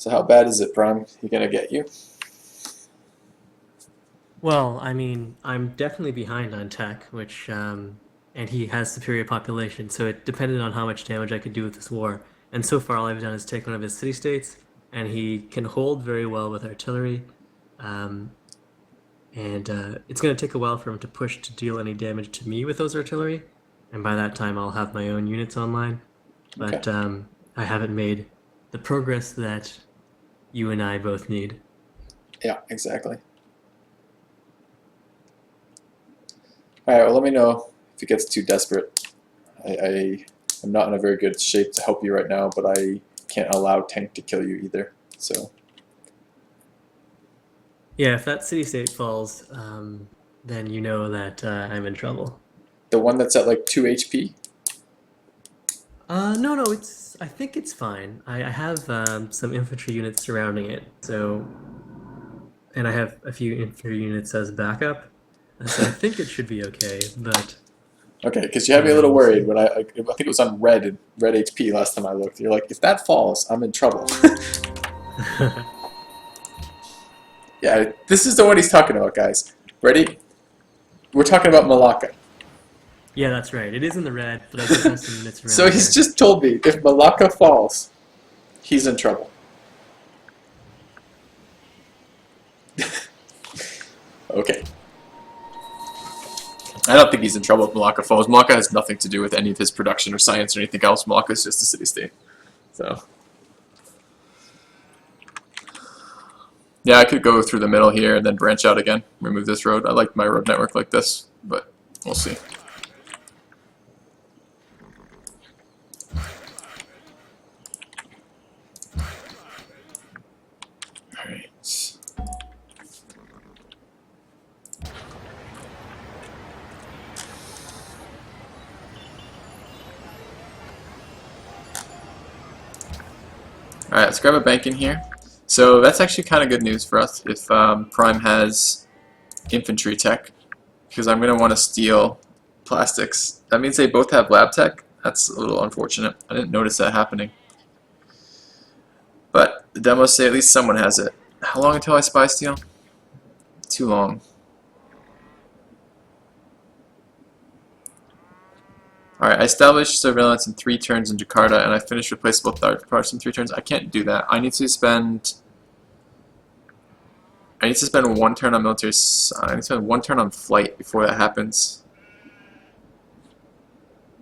So how bad is it, Prime? He gonna get you? Well, I mean, I'm definitely behind on tech, and he has superior population, so it depended on how much damage I could do with this war. And so far, all I've done is take one of his city states, and he can hold very well with artillery. Um, and it's going to take a while for him to push to deal any damage to me with those artillery. And by that time, I'll have my own units online. Okay. But I haven't made the progress that you and I both need. Yeah, exactly. All right. Well, let me know if it gets too desperate. I am not in a very good shape to help you right now, but I can't allow tank to kill you either. So Yeah, if that city state falls, then you know that I'm in trouble. the one that's at like 2 HP. No, no, it's. I think it's fine. I have some infantry units surrounding it, and I have a few infantry units as backup, so I think it should be okay. But Okay, because you had me a little we'll worried see. when I think it was on red HP last time I looked. You're like, if that falls, I'm in trouble. Yeah, this is the one he's talking about, guys. Ready? We're talking about Malacca. Yeah, that's right. It is in the red, but I do have some units So around he's here. just told me if Malacca falls, he's in trouble. Okay. I don't think he's in trouble if Malacca falls. Malacca has nothing to do with any of his production or science or anything else. Malacca is just a city-state. So, yeah, I could go through the middle here and then branch out again. Remove this road. I like my road network like this, but we'll see. Alright. Alright, let's grab a bank in here. So that's actually kind of good news for us if Prime has infantry tech, because I'm going to want to steal plastics. That means they both have lab tech. That's a little unfortunate. I didn't notice that happening. But the demos say at least someone has it. How long until I spy steal? Too long. Alright, I established surveillance in 3 turns in Jakarta, and I finished replaceable third parts in 3 turns. I can't do that. I need to spend 1 turn on military. I need to spend 1 turn on flight before that happens.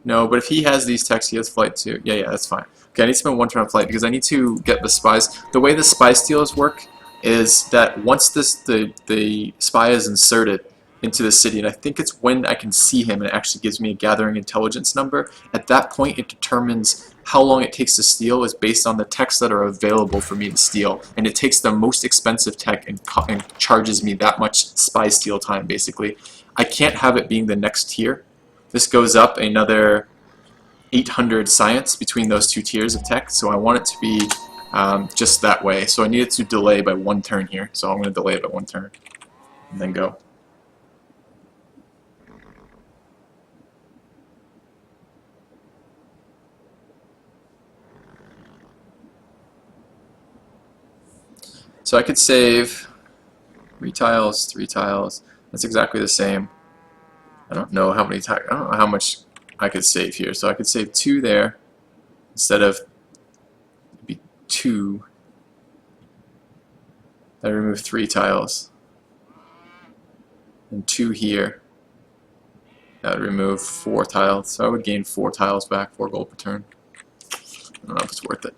No, but if he has these techs, he has flight too. Yeah, that's fine. Okay, I need to spend 1 turn on flight because I need to get the spies. The way the spy steals work is that once the spy is inserted into the city, and I think it's when I can see him and it actually gives me a gathering intelligence number, at that point it determines how long it takes to steal is based on the techs that are available for me to steal, and it takes the most expensive tech and charges me that much spy steal time basically. I can't have it being the next tier. This goes up another 800 science between those 2 tiers of tech, so I want it to be just that way. So I need it to delay by 1 turn here, so I'm going to delay it by 1 turn and then go. So I could save 3 tiles, 3 tiles. That's exactly the same. I don't know how many tiles. I don't know how much I could save here. So I could save 2 there instead of maybe 2. I remove 3 tiles and 2 here. That would remove 4 tiles. So I would gain 4 tiles back, 4 gold per turn. I don't know if it's worth it.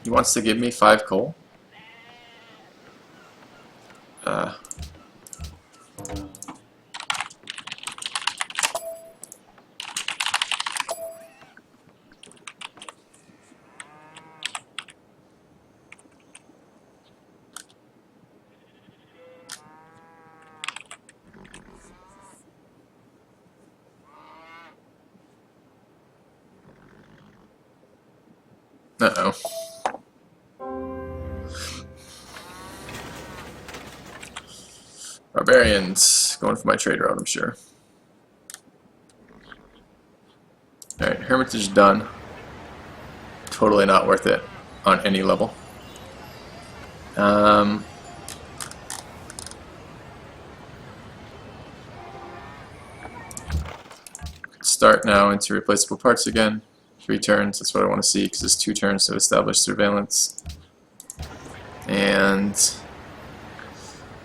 He wants to give me 5 coal. Uh, Uh-oh. Barbarians. Going for my trade route, I'm sure. Alright, Hermitage done. Totally not worth it on any level. Start now into replaceable parts again. 3 turns, that's what I want to see, because it's 2 turns to establish surveillance. And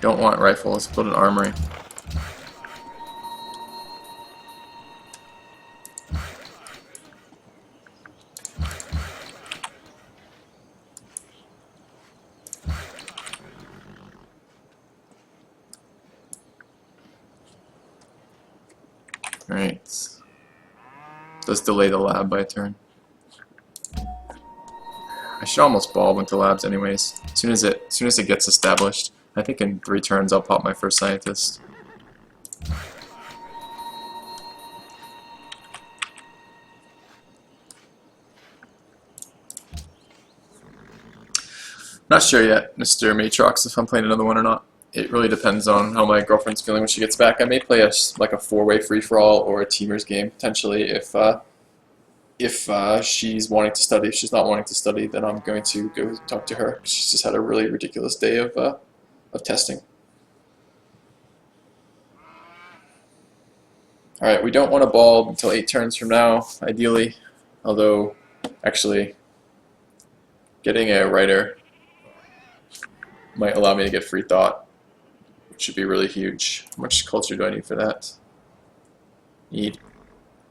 don't want rifles, build an armory. Alright. Does delay the lab by a turn. I should almost bulb into labs anyways. As soon as it gets established. I think in 3 turns I'll pop my first scientist. Not sure yet, Mr. Matrox, if I'm playing another one or not. It really depends on how my girlfriend's feeling when she gets back. I may play like a 4-way free-for-all or a teamers game, potentially, if she's wanting to study. If she's not wanting to study, then I'm going to go talk to her. She's just had a really ridiculous day of testing. Alright, we don't want to bulb until 8 turns from now, ideally. Although, actually, getting a writer might allow me to get free thought, which should be really huge. How much culture do I need for that? Need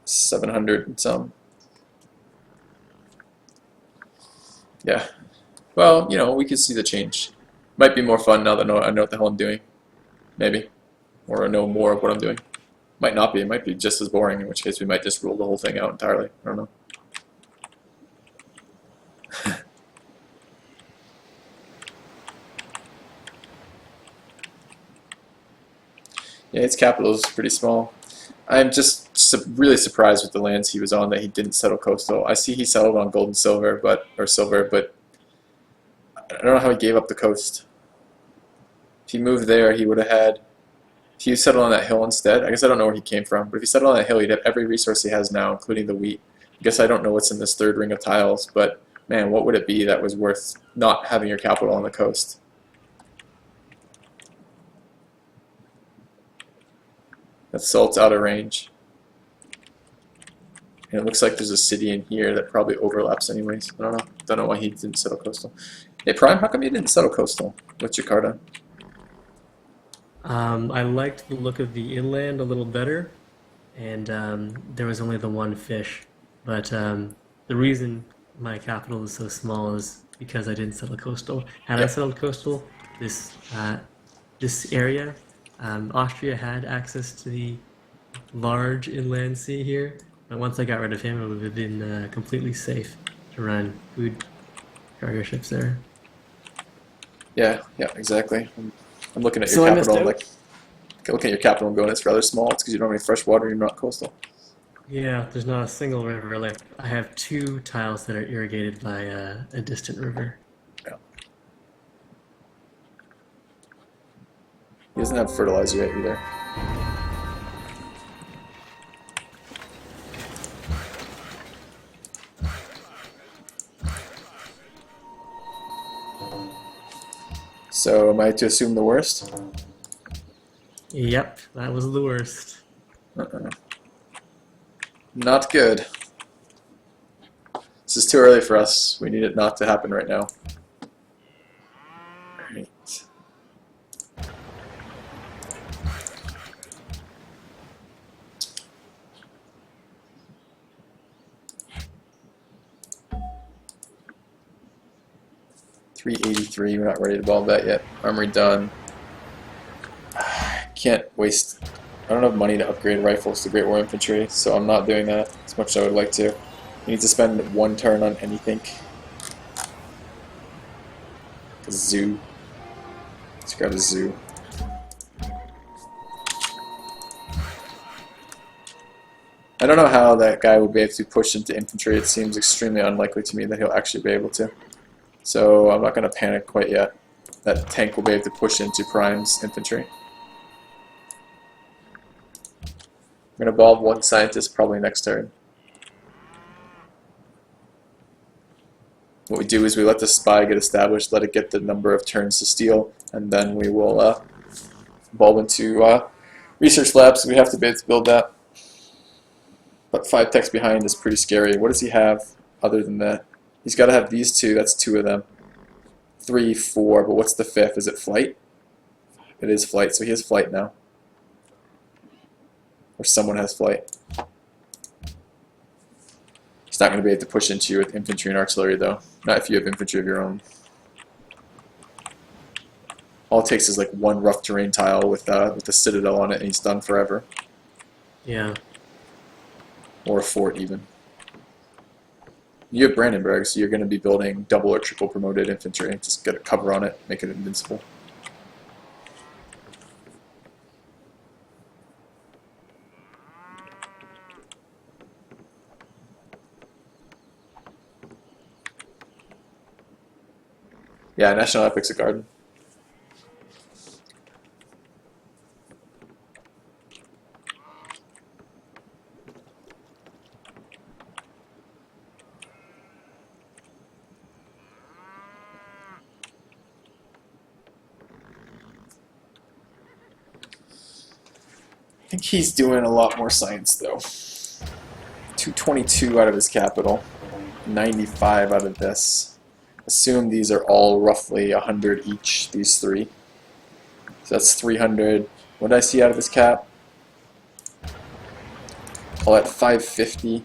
700 and some. Yeah. Well, you know, we could see the change. Might be more fun now that I know what the hell I'm doing. Maybe. Or I know more of what I'm doing. Might not be. It might be just as boring, in which case we might just rule the whole thing out entirely. I don't know. Yeah, its capital is pretty small. I'm just really surprised with the lands he was on that he didn't settle coastal. I see he settled on gold and silver, but I don't know how he gave up the coast. If he moved there, he would have had. If he settled on that hill instead, I guess I don't know where he came from, but if he settled on that hill, he'd have every resource he has now, including the wheat. I guess I don't know what's in this 3rd ring of tiles, but man, what would it be that was worth not having your capital on the coast? That salt's out of range. And it looks like there's a city in here that probably overlaps anyways. I don't know. Don't know why he didn't settle coastal. Hey Prime, how come you didn't settle coastal? What's your card on? I liked the look of the inland a little better, and there was only the 1 fish. But the reason my capital is so small is because I didn't settle coastal. Had I settled coastal, this area, Austria had access to the large inland sea here, but once I got rid of him, it would have been completely safe to run food cargo ships there. Yeah, exactly. I'm looking at your capital, looking at your capital and going, it's rather small. It's because you don't have any fresh water and you're not coastal. Yeah, there's not a single river left. I have 2 tiles that are irrigated by a distant river. Yeah. He doesn't have fertilizer yet either. So am I to assume the worst? Yep, that was the worst. Not good. This is too early for us. We need it not to happen right now. Alright. $383, we're not ready to bulb that yet. Armory done. Can't waste. I don't have money to upgrade rifles to Great War Infantry, so I'm not doing that as much as I would like to. You need to spend 1 turn on anything. A zoo. Let's grab a zoo. I don't know how that guy will be able to push into infantry. It seems extremely unlikely to me that he'll actually be able to. So I'm not going to panic quite yet. That tank will be able to push into Prime's infantry. I'm going to evolve one scientist probably next turn. What we do is we let the spy get established, let it get the number of turns to steal, and then we will evolve into research labs. We have to be able to build that. But 5 techs behind is pretty scary. What does he have other than that? He's got to have these two. That's 2 of them. 3, 4, but what's the 5th? Is it flight? It is flight, so he has flight now. Or someone has flight. He's not going to be able to push into you with infantry and artillery, though. Not if you have infantry of your own. All it takes is like 1 rough terrain tile with a citadel on it, and he's done forever. Yeah. Or a fort, even. You have Brandenburg, so you're going to be building double or triple promoted infantry. Just get a cover on it, make it invincible. Yeah, National Epic's a garden. I think he's doing a lot more science, though. 222 out of his capital, 95 out of this. Assume these are all roughly 100 each, these 3. So that's 300. What did I see out of his cap? Call it 550.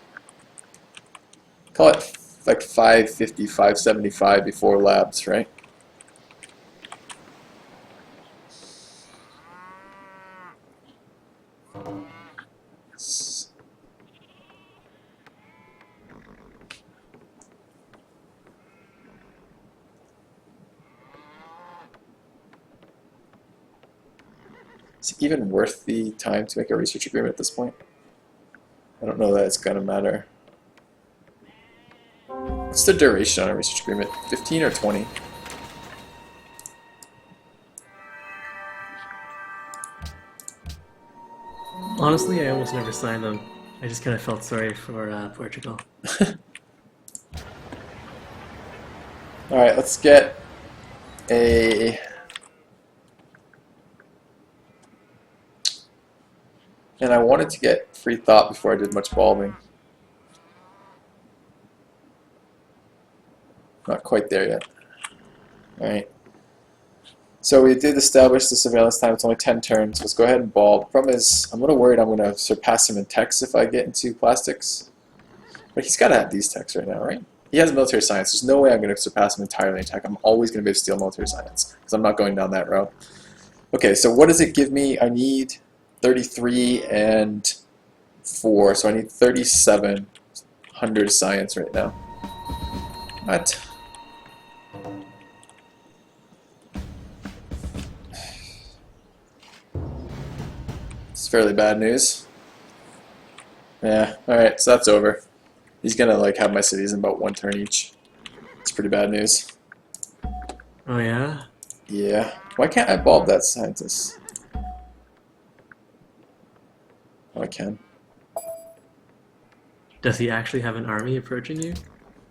Call it like 550, 575 before labs, right? Is it even worth the time to make a research agreement at this point? I don't know that it's going to matter. What's the duration on a research agreement? 15 or 20? Honestly, I almost never signed them. I just kind of felt sorry for Portugal. Alright, let's get a... And I wanted to get free thought before I did much bulbing. Not quite there yet. Alright. So we did establish the surveillance time. It's only 10 turns. Let's go ahead and bulb. Problem is, I'm a little worried I'm going to surpass him in techs if I get into plastics. But he's got to have these techs right now, right? He has military science. There's no way I'm going to surpass him entirely in tech. I'm always going to be able to steal military science because I'm not going down that route. Okay, so what does it give me? I need 33 and 4, so I need 3,700 science right now. What? It's fairly bad news. Yeah, alright, so that's over. He's gonna like have my cities in about 1 turn each. It's pretty bad news. Oh yeah? Yeah. Why can't I bulb that scientist? Oh, I can. Does he actually have an army approaching you?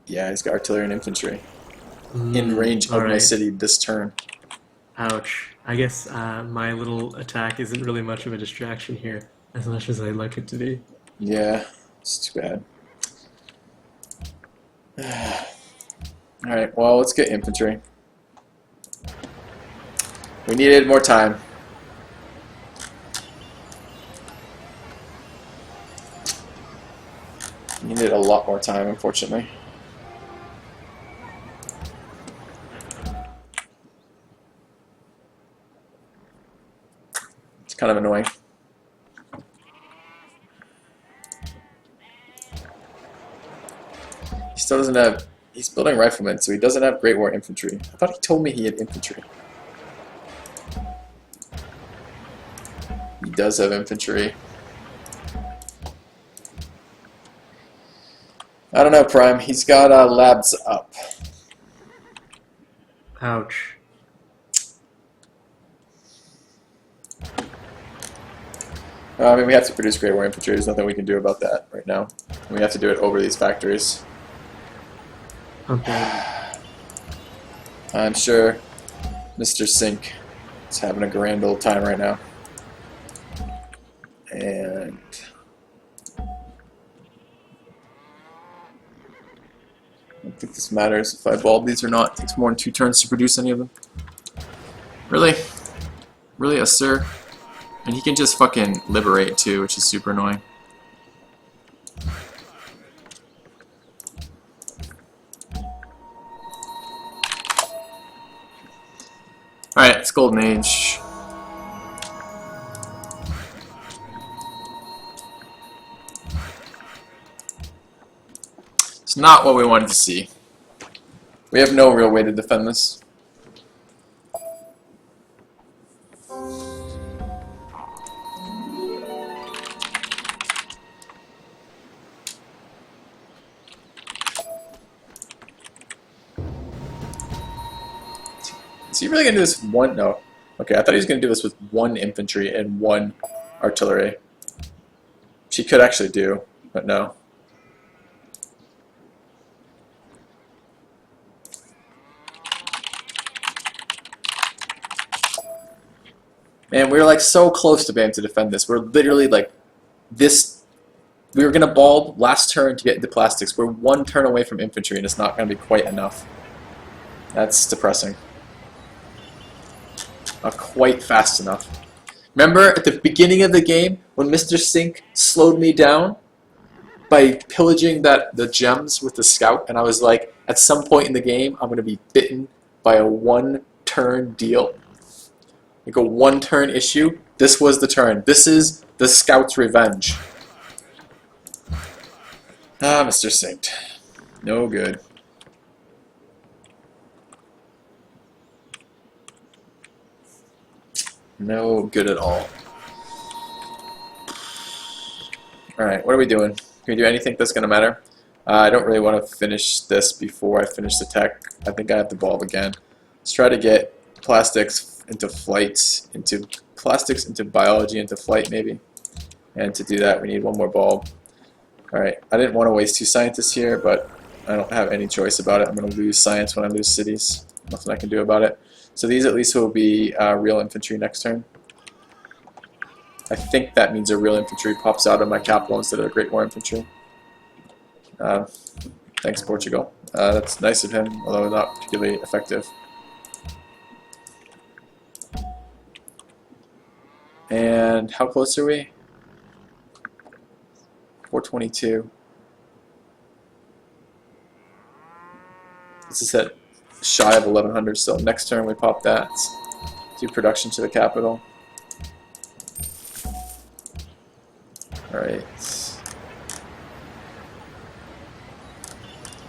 Yeah, he's got artillery and infantry. In range of my city this turn. Ouch. I guess my little attack isn't really much of a distraction here, as much as I'd like it to be. Yeah, it's too bad. Alright, well, let's get infantry. We needed more time. We needed a lot more time, unfortunately. It's kind of annoying. He still doesn't have... He's building riflemen, so he doesn't have Great War infantry. I thought he told me he had infantry. He does have infantry. I don't know, Prime. He's got labs up. Ouch. I mean, we have to produce Grey War infantry. There's nothing we can do about that right now. We have to do it over these factories. Okay. I'm sure Mr. Sink is having a grand old time right now. And I don't think this matters if I bulb these or not. It takes more than 2 turns to produce any of them. Really? Really, a sir? And he can just fucking liberate too, which is super annoying. Alright, it's Golden Age. It's not what we wanted to see. We have no real way to defend this. Is he really going to do this with one? No. Okay, I thought he was going to do this with 1 infantry and 1 artillery. Which he could actually do, but no. Man, we were like so close to being able to defend this. We're literally like this. We were going to bulb last turn to get into plastics. We're 1 turn away from infantry, and it's not going to be quite enough. That's depressing. Not quite fast enough. Remember at the beginning of the game when Mr. Sink slowed me down by pillaging the gems with the scout, and I was like, at some point in the game, I'm going to be bitten by a 1-turn deal. Like a 1-turn issue. This was the turn. This is the scout's revenge. Ah, Mr. Sink. No good. No good at all. Alright, what are we doing? Can we do anything that's going to matter? I don't really want to finish this before I finish the tech. I think I have to bulb again. Let's try to get plastics into flight, into plastics into biology, into flight maybe. And to do that we need 1 more bulb. Alright, I didn't want to waste 2 scientists here, but I don't have any choice about it. I'm going to lose science when I lose cities. Nothing I can do about it. So these at least will be real infantry next turn. I think that means a real infantry pops out of my capital instead of a Great War infantry. Thanks, Portugal. That's nice of him, although not particularly effective. And how close are we? 422. This is at shy of 1100, so next turn we pop that. Do production to the capital. Alright.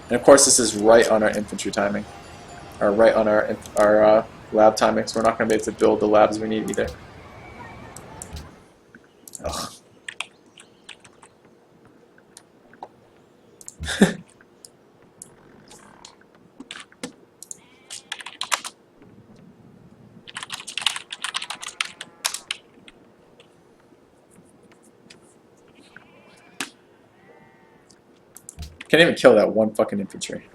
And of course this is right on our infantry timing. Or right on our lab timing, so we're not going to be able to build the labs we need either. Ugh. Can't even kill that 1 fucking infantry.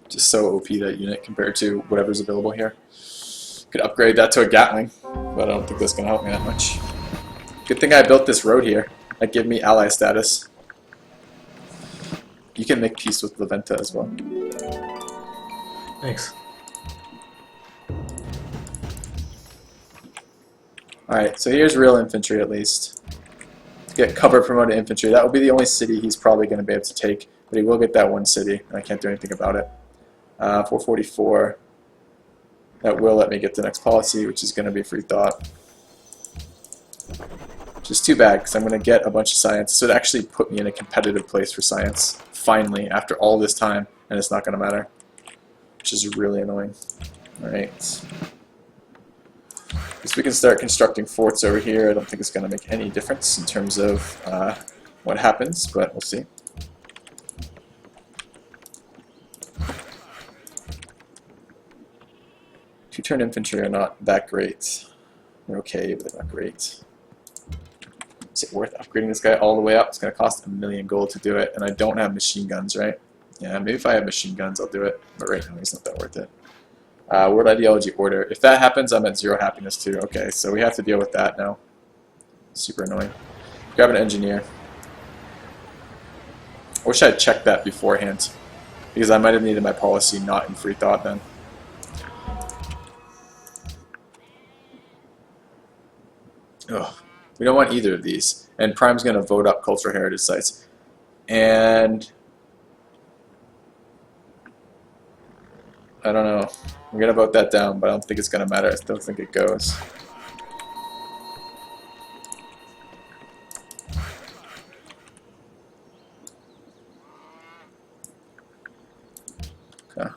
Just so OP that unit compared to whatever's available here. Could upgrade that to a Gatling, but I don't think that's gonna help me that much. Good thing I built this road here. That gave me ally status. You can make peace with Leventa as well. Thanks. Alright, so here's real infantry at least. Get cover promoted infantry. That will be the only city he's probably going to be able to take, but he will get that 1 city, and I can't do anything about it. 444. That will let me get the next policy, which is going to be free thought. Which is too bad, because I'm going to get a bunch of science. So it actually put me in a competitive place for science, finally, after all this time, and it's not going to matter. Which is really annoying. Alright. Guess we can start constructing forts over here. I don't think it's going to make any difference in terms of what happens, but we'll see. Two-turn infantry are not that great. They're okay, but they're not great. Is it worth upgrading this guy all the way up? It's going to cost 1,000,000 gold to do it, and I don't have machine guns, right? Yeah, maybe if I have machine guns, I'll do it, but right now it's not that worth it. Word ideology order. If that happens, I'm at 0 happiness too. Okay, so we have to deal with that now. Super annoying. Grab an engineer. I wish I had checked that beforehand, because I might have needed my policy not in free thought then. Ugh. We don't want either of these. And Prime's going to vote up cultural heritage sites. And I don't know. I'm going to vote that down, but I don't think it's going to matter. I still think it goes. Okay.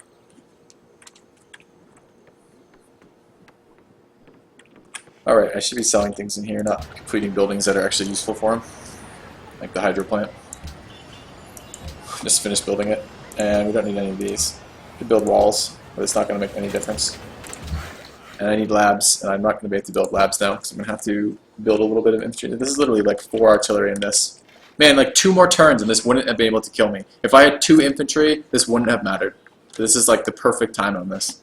Alright, I should be selling things in here, not completing buildings that are actually useful for him. Like the hydro plant. Just finished building it. And we don't need any of these. We could build walls, but it's not going to make any difference. And I need labs, and I'm not going to be able to build labs now, because I'm going to have to build a little bit of infantry. This is literally like 4 artillery in this. Man, like 2 more turns and this wouldn't have been able to kill me. If I had 2 infantry, this wouldn't have mattered. So this is like the perfect time on this.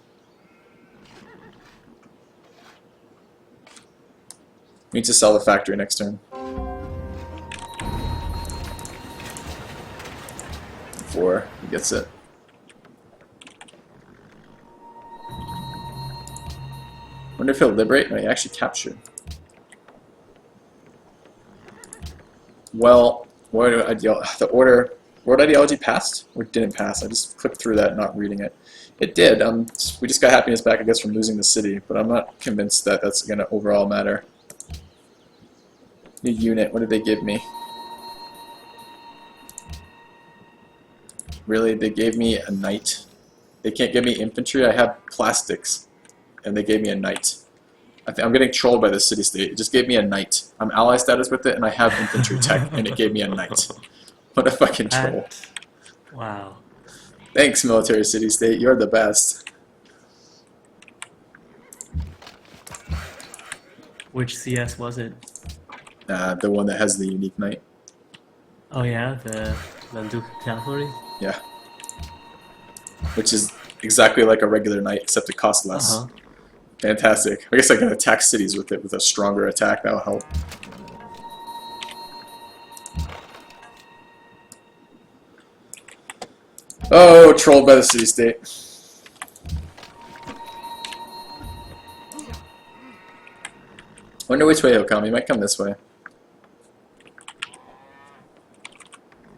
We need to sell the factory next turn. 4, he gets it. Wonder if he'll liberate? No, he actually captured. Well, the order, word ideology passed? Or didn't pass? I just clicked through that, not reading it. It did. We just got happiness back, I guess, from losing the city, but I'm not convinced that that's going to overall matter. New unit, what did they give me? Really? They gave me a knight? They can't give me infantry? I have plastics, and they gave me a knight. I'm getting trolled by this city-state. It just gave me a knight. I'm ally status with it, and I have infantry tech, and it gave me a knight. What a fucking troll. Wow. Thanks, military city-state. You're the best. Which CS was it? The one that has the unique knight. Oh yeah, the Duke Cavalry? Yeah. Which is exactly like a regular knight, except it costs less. Uh-huh. Fantastic. I guess I can attack cities with it with a stronger attack. That'll help. Oh, trolled by the city-state. Wonder which way he'll come. He might come this way.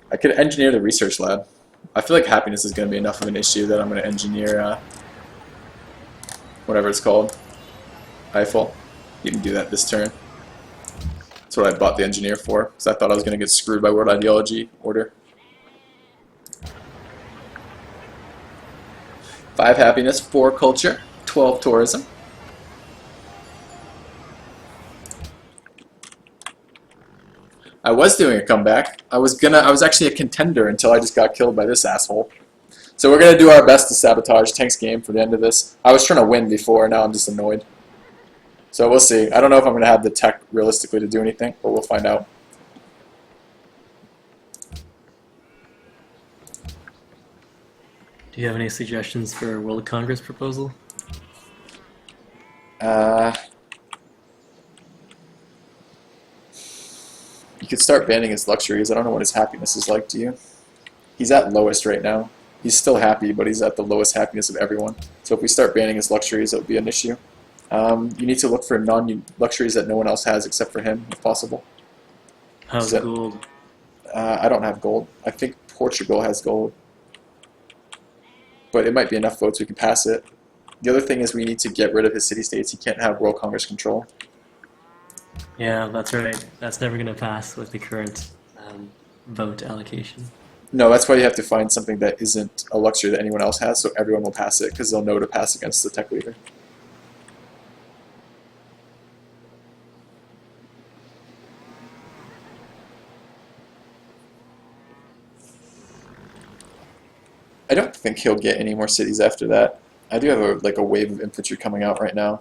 I could engineer the research lab. I feel like happiness is going to be enough of an issue that I'm going to engineer whatever it's called. Eiffel. You can do that this turn. That's what I bought the engineer for, because I thought I was going to get screwed by word ideology order. 5 happiness, 4 culture, 12 tourism. I was doing a comeback. I was actually a contender until I just got killed by this asshole. So we're gonna do our best to sabotage Tank's game for the end of this. I was trying to win before, now I'm just annoyed. So we'll see. I don't know if I'm gonna have the tech realistically to do anything, but we'll find out. Do you have any suggestions for a World Congress proposal? You could start banning his luxuries. I don't know what his happiness is like, do you? He's at lowest right now. He's still happy, but he's at the lowest happiness of everyone. So if we start banning his luxuries, it'll be an issue. You need to look for non-luxuries that no one else has except for him, if possible. How's gold? I don't have gold. I think Portugal has gold. But it might be enough votes we can pass it. The other thing is we need to get rid of his city-states. He can't have World Congress control. Yeah, that's right. That's never going to pass with the current vote allocation. No, that's why you have to find something that isn't a luxury that anyone else has, so everyone will pass it, because they'll know to pass against the tech leader. I don't think he'll get any more cities after that. I do have like a wave of infantry coming out right now.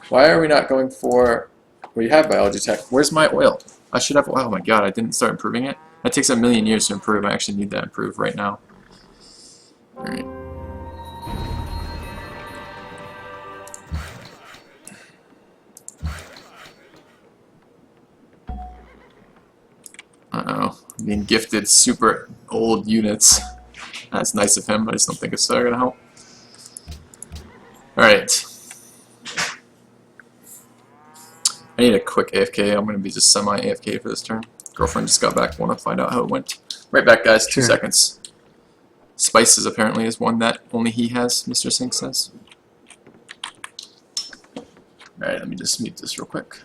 Why are we not going for... We have biology tech. Where's my oil? I should have... Oh my god, I didn't start improving it. That takes a million years to improve. I actually need that improved right now. Alright. Uh-oh. I'm being gifted super old units. That's nice of him, but I just don't think it's going to help. Alright. I need a quick AFK. I'm going to be just semi-AFK for this turn. Girlfriend just got back. Want to find out how it went. Right back, guys. 2 seconds. Spices apparently is one that only he has, Mr. Sink says. Alright, let me just mute this real quick.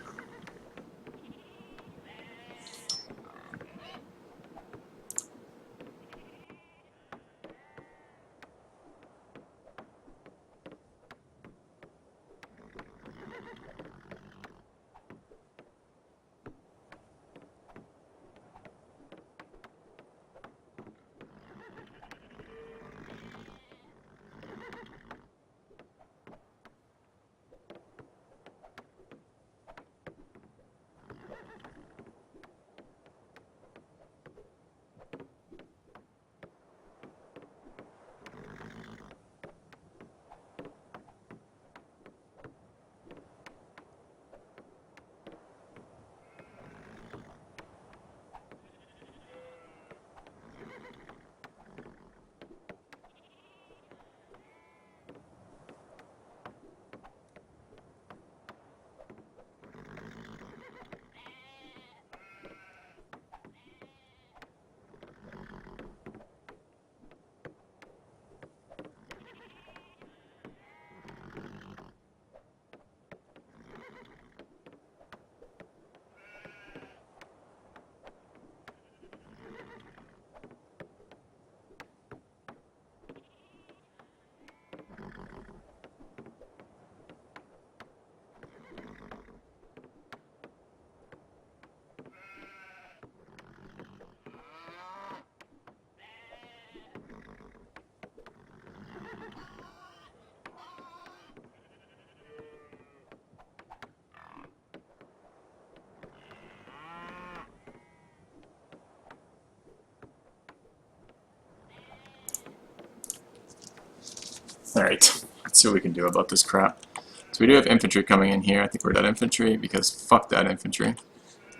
Alright, let's see what we can do about this crap. So we do have infantry coming in here. I think we're dead infantry because fuck that infantry.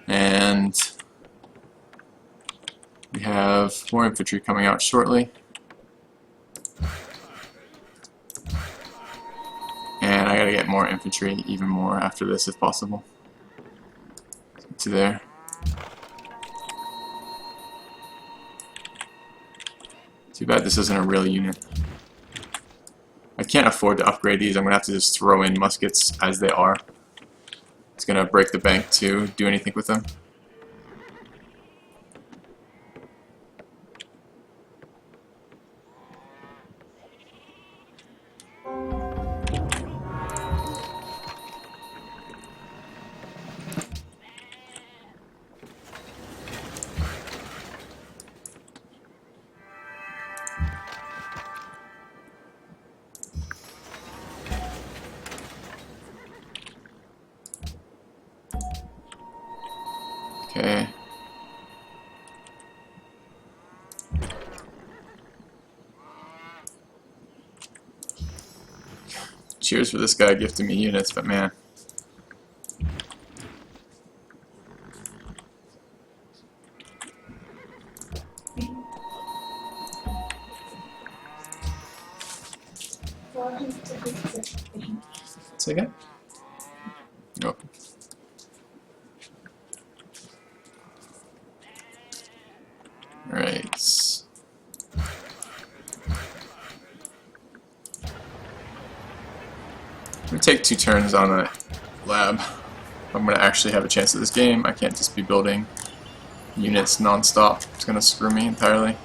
And we have more infantry coming out shortly. And I gotta get more infantry, even more after this if possible. To there. Too bad this isn't a real unit. I can't afford to upgrade these. I'm going to have to just throw in muskets as they are. It's going to break the bank to do anything with them. Okay. Cheers for this guy gifting me units, but man. Say again? Nope. Right. I'm gonna take 2 turns on a lab. I'm gonna actually have a chance at this game. I can't just be building units non-stop. It's gonna screw me entirely.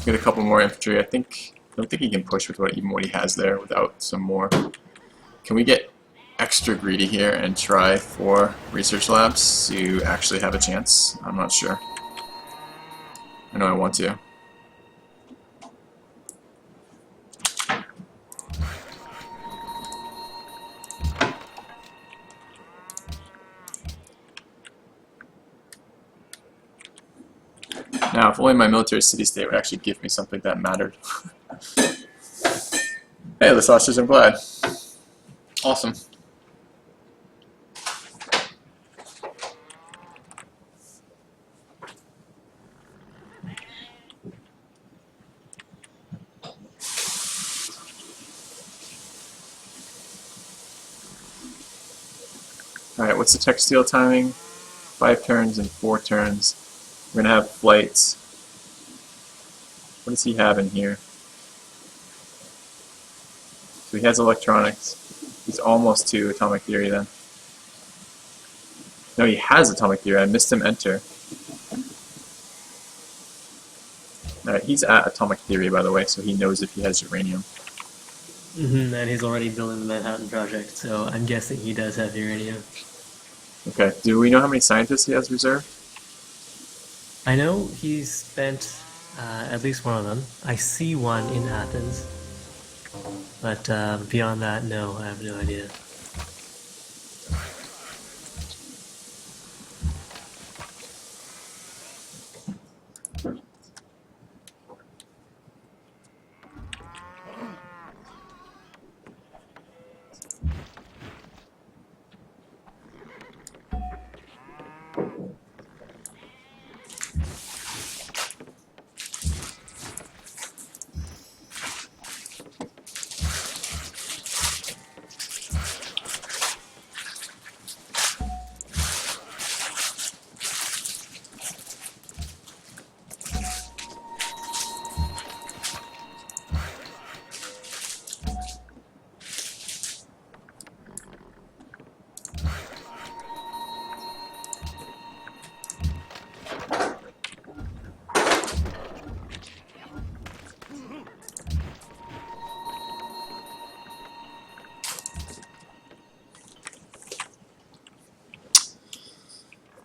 Get a couple more infantry. I don't think he can push with even what he has there without some more. Can we get extra greedy here and try for research labs to actually have a chance? I'm not sure. I know I want to. Now, if only my military city-state would actually give me something that mattered. Hey, the sausage, I'm glad. Awesome. Alright, what's the textile timing? 5 turns and 4 turns. We're gonna have flights. What does he have in here? So he has electronics. He's almost to atomic theory then. No, he has atomic theory. I missed him enter. Alright, he's at atomic theory, by the way, so he knows if he has uranium. And he's already building the Manhattan Project, so I'm guessing he does have uranium. Okay, do we know how many scientists he has reserved? I know he's spent at least one of them. I see one in Athens, but beyond that, no, I have no idea.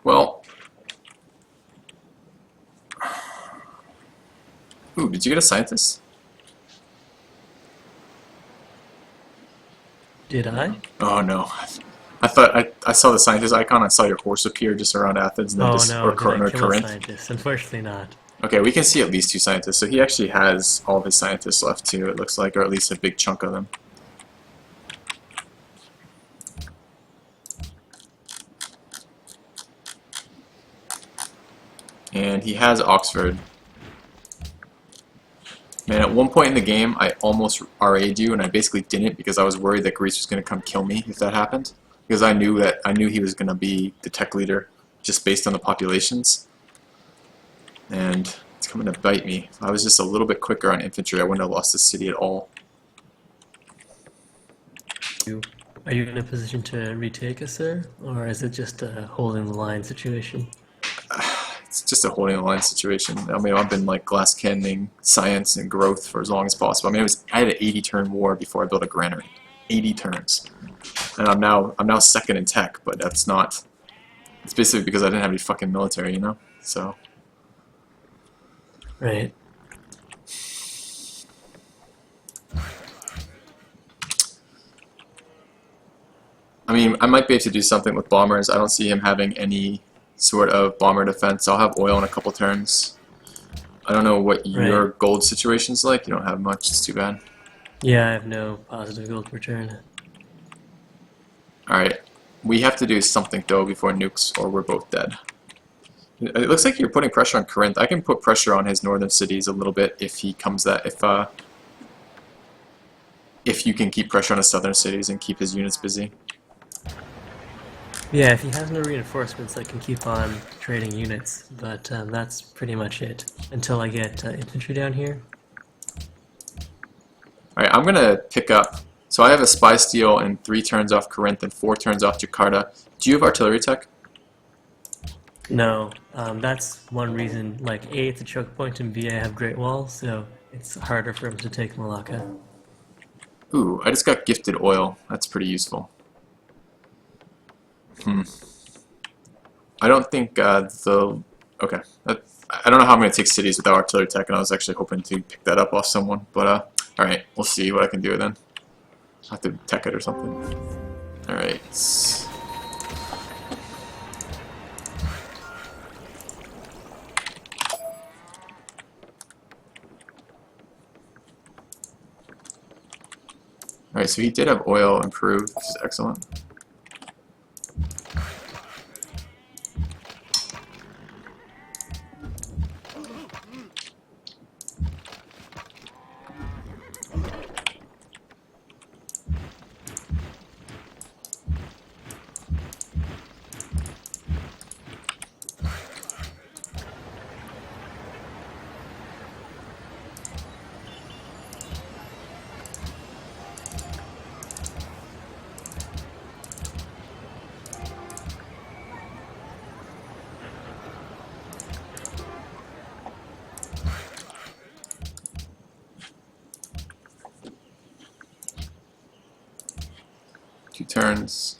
Well... Ooh, did you get a scientist? Did I? Oh no. I thought I saw the scientist icon, I saw your horse appear just around Athens and then Oh just no, or did I kill a Corinth. scientist? Unfortunately not. Okay, we can see at least 2 scientists, so he actually has all of his scientists left too, it looks like, or at least a big chunk of them. And he has Oxford. Man, at one point in the game, I almost RA'd you, and I basically didn't because I was worried that Greece was going to come kill me if that happened. Because I knew he was going to be the tech leader, just based on the populations. And it's coming to bite me. If I was just a little bit quicker on infantry, I wouldn't have lost the city at all. Are you in a position to retake us, sir? Or is it just a holding the line situation? It's just a holding the line situation. I mean, I've been like glass cannoning science and growth for as long as possible. I mean, I had an 80-turn war before I built a granary. 80 turns. And I'm now second in tech, but that's not... It's basically because I didn't have any fucking military, you know? So... Right. I mean, I might be able to do something with bombers. I don't see him having any sort of bomber defense. I'll have oil in a couple turns. I don't know what your gold situation's like. You don't have much. It's too bad. Yeah, I have no positive gold return. Alright. We have to do something, though, before nukes, or we're both dead. It looks like you're putting pressure on Corinth. I can put pressure on his northern cities a little bit if he comes that... If you can keep pressure on his southern cities and keep his units busy. Yeah, if he has no reinforcements, I can keep on trading units, but that's pretty much it. Until I get infantry down here. Alright, I'm gonna pick up... So I have a spy steal and 3 turns off Corinth and 4 turns off Jakarta. Do you have artillery tech? No, that's one reason, like, A, it's a choke point, and B, I have Great Wall, so it's harder for him to take Malacca. Ooh, I just got gifted oil. That's pretty useful. I don't think okay. I don't know how I'm going to take cities without artillery tech, and I was actually hoping to pick that up off someone. But, alright, we'll see what I can do then. I'll have to tech it or something. Alright. Alright, so he did have oil improved, which is excellent. Two turns.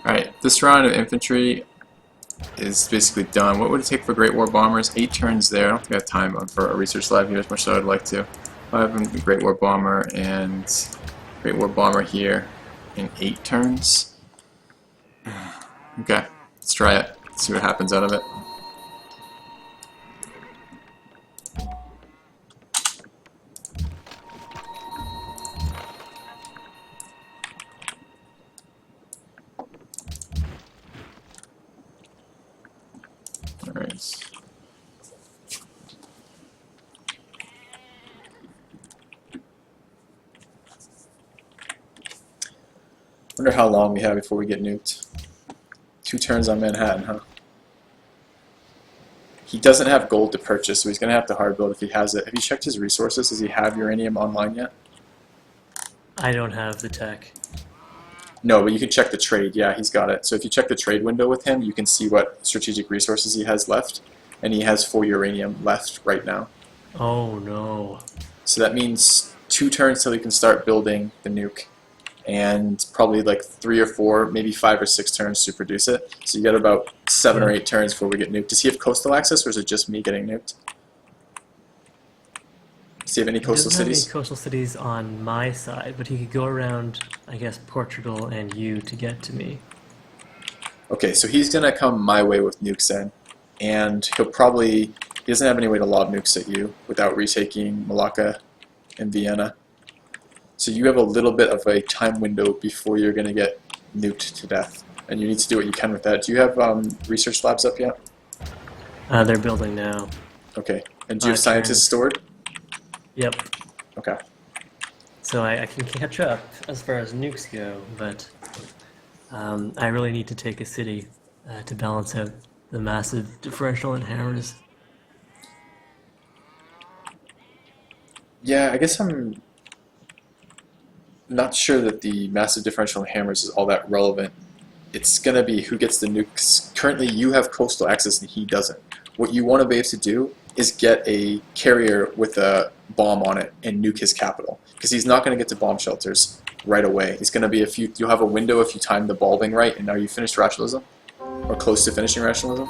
Alright, this round of infantry is basically done. What would it take for Great War Bombers? 8 turns there. I don't think I have time for a research lab here as much as I'd like to. 5 in the Great War Bomber and Great War Bomber here in 8 turns. Okay, let's try it. Let's see what happens out of it. Alright. Wonder how long we have before we get nuked. 2 turns on Manhattan, huh? He doesn't have gold to purchase, so he's going to have to hard build if he has it. Have you checked his resources? Does he have uranium online yet? I don't have the tech. No, but you can check the trade. Yeah, he's got it. So if you check the trade window with him, you can see what strategic resources he has left. And he has 4 uranium left right now. Oh no. So that means 2 turns till he can start building the nuke. And probably like 3 or 4, maybe 5 or 6 turns to produce it. So you got about 7 or 8 turns before we get nuked. Does he have coastal access, or is it just me getting nuked? Does he have any coastal He doesn't cities? have any coastal cities on my side, but he could go around, I guess, Portugal and you to get to me. Okay, so he's gonna come my way with nukes then, and he doesn't have any way to lob nukes at you without retaking Malacca and Vienna. So you have a little bit of a time window before you're gonna get nuked to death, and you need to do what you can with that. Do you have research labs up yet? They're building now. Okay, and do you have Turn. scientists stored? Yep. Okay. So I can catch up as far as nukes go, but I really need to take a city to balance out the massive differential in hammers. Yeah, I guess I'm not sure that the massive differential in hammers is all that relevant. It's going to be who gets the nukes. Currently, you have coastal access and he doesn't. What you want to be able to do is get a carrier with a bomb on it and nuke his capital, because he's not going to get to bomb shelters right away. It's going to be you'll have a window if you time the bulbing right. And are you finished rationalism? Or close to finishing rationalism?